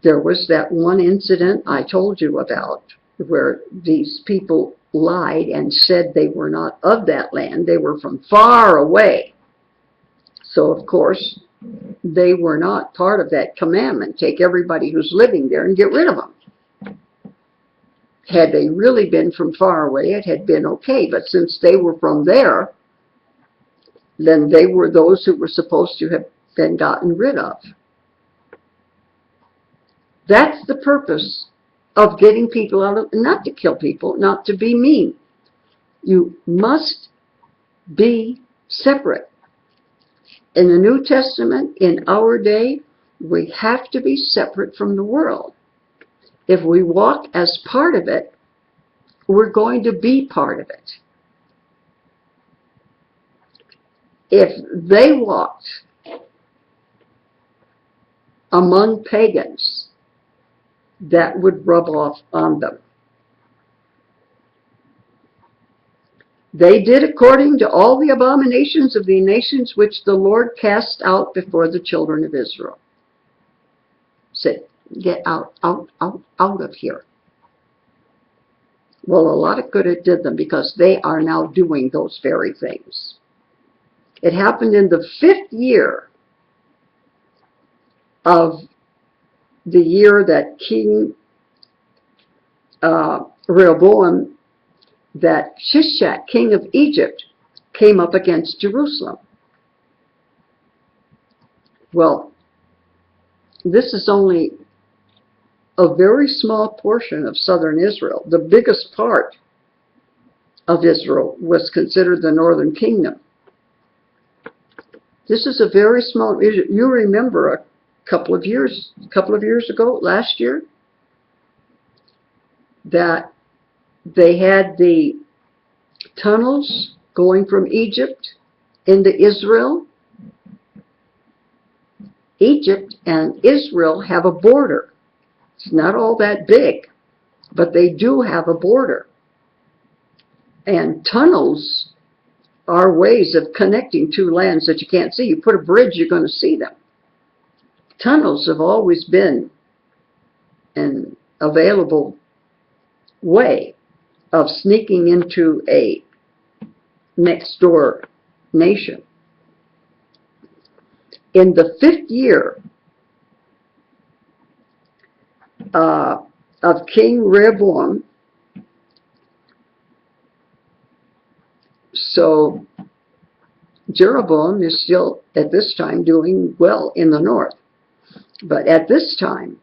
There was that one incident I told you about where these people lied and said they were not of that land. They were from far away. So, of course, they were not part of that commandment. Take everybody who's living there and get rid of them. Had they really been from far away, it had been okay. But since they were from there, then they were those who were supposed to have been gotten rid of. That's the purpose of getting people out of, not to kill people, not to be mean. You must be separate. In the New Testament, in our day, we have to be separate from the world. If we walk as part of it, we're going to be part of it. If they walked among pagans, that would rub off on them. They did according to all the abominations of the nations which the Lord cast out before the children of Israel. Said, get out of here. Well, a lot of good it did them because they are now doing those very things. It happened in the 5th year of the year that King Rehoboam, that Shishak, king of Egypt, came up against Jerusalem. Well, this is only a very small portion of southern Israel. The biggest part of Israel was considered the northern kingdom. This is a very small. You remember a couple of years ago, last year, that they had the tunnels going from Egypt into Israel. Egypt and Israel have a border. It's not all that big, but they do have a border. And tunnels are ways of connecting two lands that you can't see. You put a bridge, you're going to see them. Tunnels have always been an available way of sneaking into a next door nation. In the 5th year of King Rehoboam, so Jeroboam is still at this time doing well in the north. But at this time,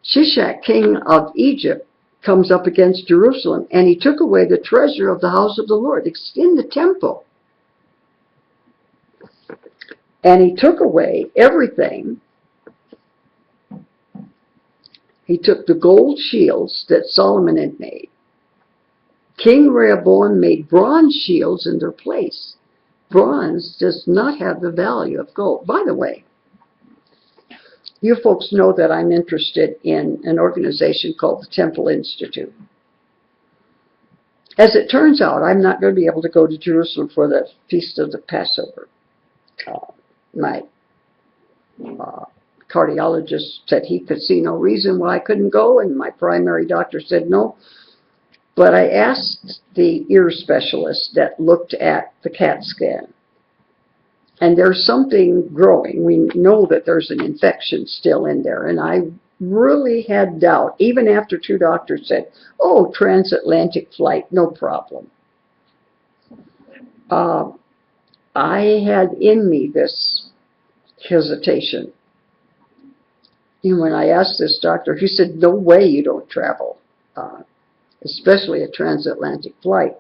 Shishak, king of Egypt, comes up against Jerusalem, and he took away the treasure of the house of the Lord. It's in the temple. And he took away everything. He took the gold shields that Solomon had made. King Rehoboam made bronze shields in their place. Bronze does not have the value of gold. By the way, you folks know that I'm interested in an organization called the Temple Institute. As it turns out, I'm not going to be able to go to Jerusalem for the Feast of the Passover. My cardiologist said he could see no reason why I couldn't go, and my primary doctor said no. But I asked the ear specialist that looked at the CAT scan, and there's something growing. We know that there's an infection still in there, and I really had doubt, even after two doctors said, oh, transatlantic flight, no problem. I had in me this hesitation. And when I asked this doctor, he said, no way you don't travel, especially a transatlantic flight.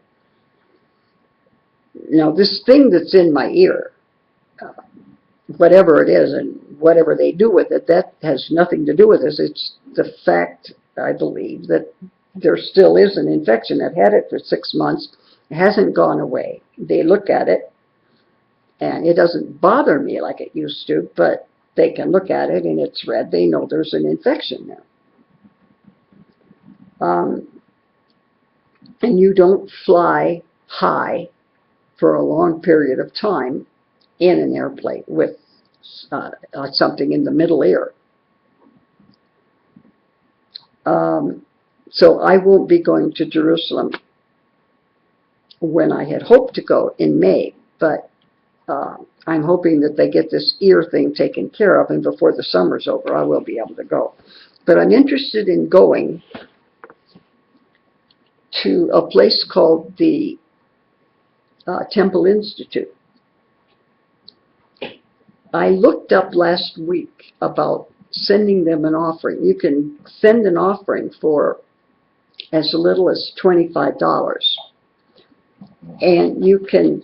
Now, this thing that's in my ear, whatever it is and whatever they do with it, that has nothing to do with this. It's the fact, I believe, that there still is an infection. I've had it for 6 months. It hasn't gone away. They look at it, and it doesn't bother me like it used to, but they can look at it, and it's red. They know there's an infection there. And you don't fly high for a long period of time in an airplane with something in the middle ear. So I won't be going to Jerusalem when I had hoped to go in May, but I'm hoping that they get this ear thing taken care of, and before the summer's over, I will be able to go. But I'm interested in going to a place called the Temple Institute. I looked up last week about sending them an offering. You can send an offering for as little as $25, and you can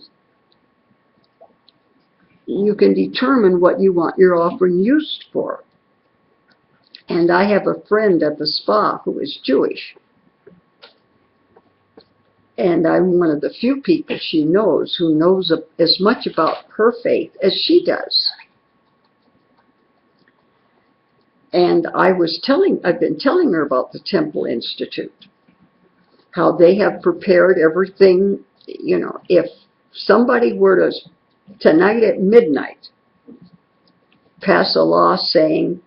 determine what you want your offering used for. And I have a friend at the spa who is Jewish, and I'm one of the few people she knows who knows as much about her faith as she does. And I've been telling her about the Temple Institute, how they have prepared everything. You know, if somebody were to, tonight at midnight, pass a law saying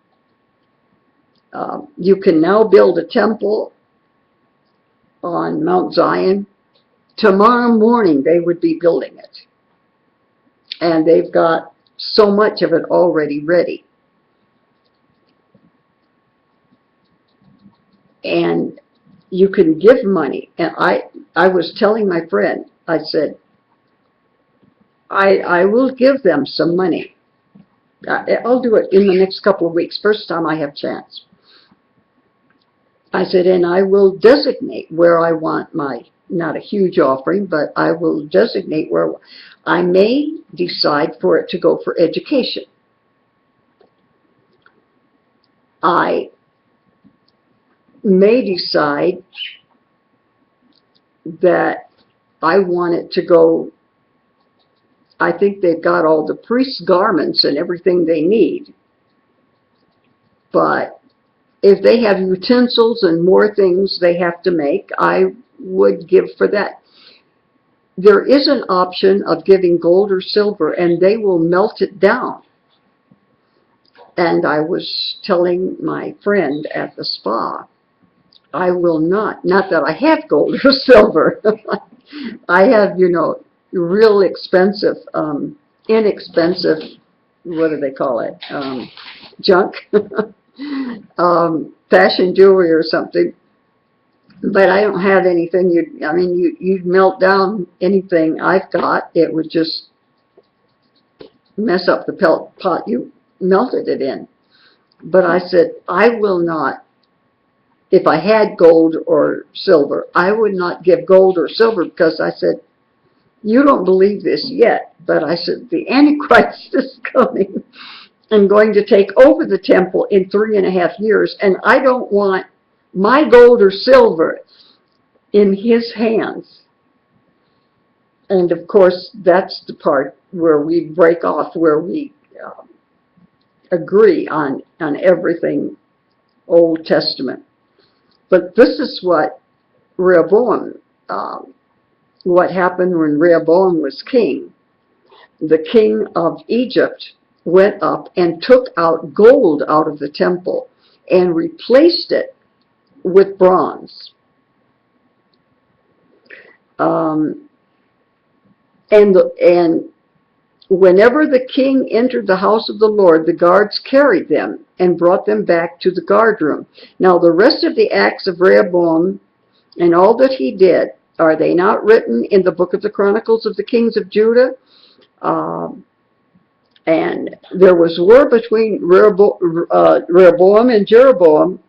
you can now build a temple on Mount Zion, tomorrow morning they would be building it. And they've got so much of it already ready. And you can give money. And I was telling my friend, I said, I will give them some money. I'll do it in the next couple of weeks, first time I have chance. I said, and I will designate where I want my, not a huge offering, but I will designate where I may decide for it to go for education. I may decide that I want it to go, I think they've got all the priest's garments and everything they need, but if they have utensils and more things they have to make, I would give for that. There is an option of giving gold or silver, and they will melt it down. And I was telling my friend at the spa, I will not that I have gold or silver. I have, you know, real expensive, inexpensive, what do they call it, junk, fashion jewelry or something. But I don't have anything. You'd melt down anything I've got. It would just mess up the pot you melted it in. But I said, I will not, if I had gold or silver, I would not give gold or silver, because I said, you don't believe this yet, but I said, the Antichrist is coming and going to take over the temple in 3.5 years, and I don't want my gold or silver in his hands. And of course, that's the part where we break off, where we agree on everything Old Testament. But this is what Rehoboam, what happened when Rehoboam was king. The king of Egypt went up and took out gold out of the temple and replaced it with bronze. And whenever the king entered the house of the Lord, the guards carried them and brought them back to the guard room. Now the rest of the acts of Rehoboam and all that he did, are they not written in the book of the Chronicles of the Kings of Judah? And there was war between Rehoboam and Jeroboam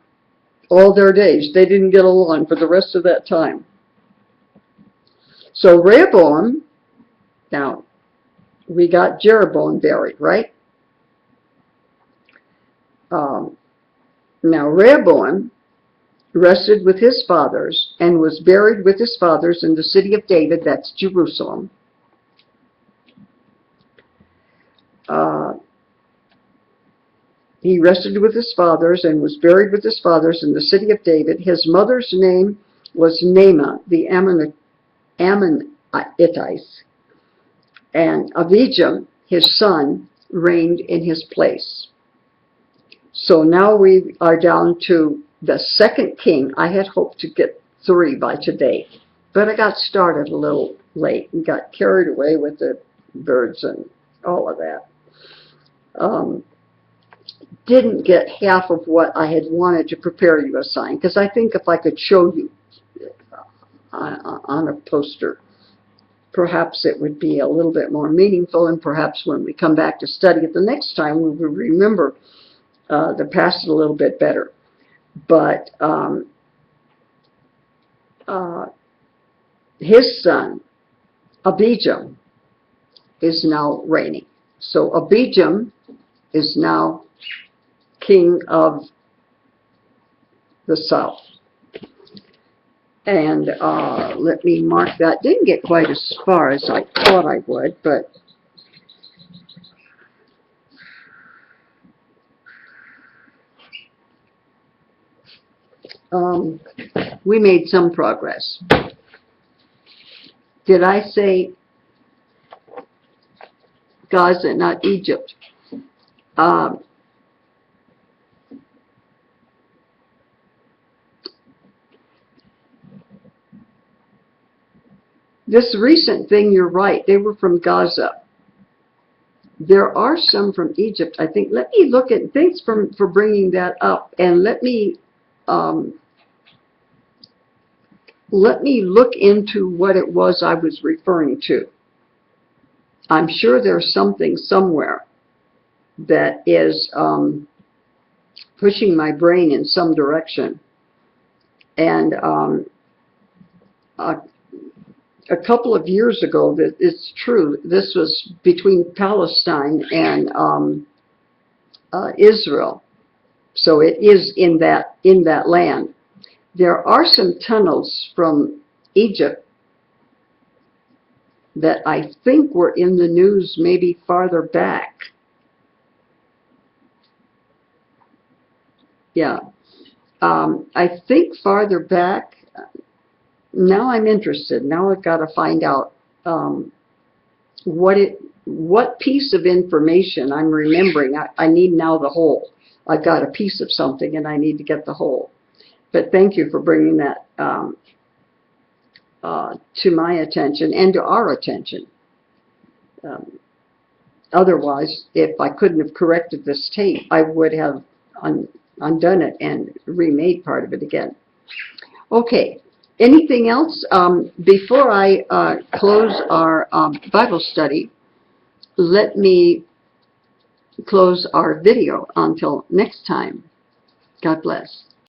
all their days. They didn't get along for the rest of that time. So Rehoboam, now we got Jeroboam buried, right? Now Rehoboam rested with his fathers and was buried with his fathers in the city of David, that's Jerusalem. He rested with his fathers and was buried with his fathers in the city of David. His mother's name was Naamah, the Ammonitess, and Abijah, his son, reigned in his place. So now we are down to the second king. I had hoped to get 3 by today, but I got started a little late and got carried away with the birds and all of that. Didn't get half of what I had wanted to prepare you a sign, because I think if I could show you on a poster, perhaps it would be a little bit more meaningful, and perhaps when we come back to study it the next time, we will remember the past a little bit better. But his son, Abijah, is now reigning. So Abijah is now king of the south. And let me mark that. Didn't get quite as far as I thought I would, but we made some progress. Did I say Gaza, not Egypt? This recent thing, you're right, they were from Gaza. There are some from Egypt, I think. Let me look at, thanks for bringing that up, and let me look into what it was I was referring to. I'm sure there's something somewhere that is pushing my brain in some direction. And a couple of years ago, that it's true, this was between Palestine and Israel. So it is in that land. There are some tunnels from Egypt that I think were in the news maybe farther back. Yeah. I think farther back. Now I'm interested. Now I've got to find out what piece of information I'm remembering. I need now the whole. I've got a piece of something and I need to get the whole. But thank you for bringing that to my attention and to our attention. Otherwise, if I couldn't have corrected this tape, I would have undone it and remade part of it again. Okay. Anything else? Before I close our Bible study, let me close our video until next time. God bless.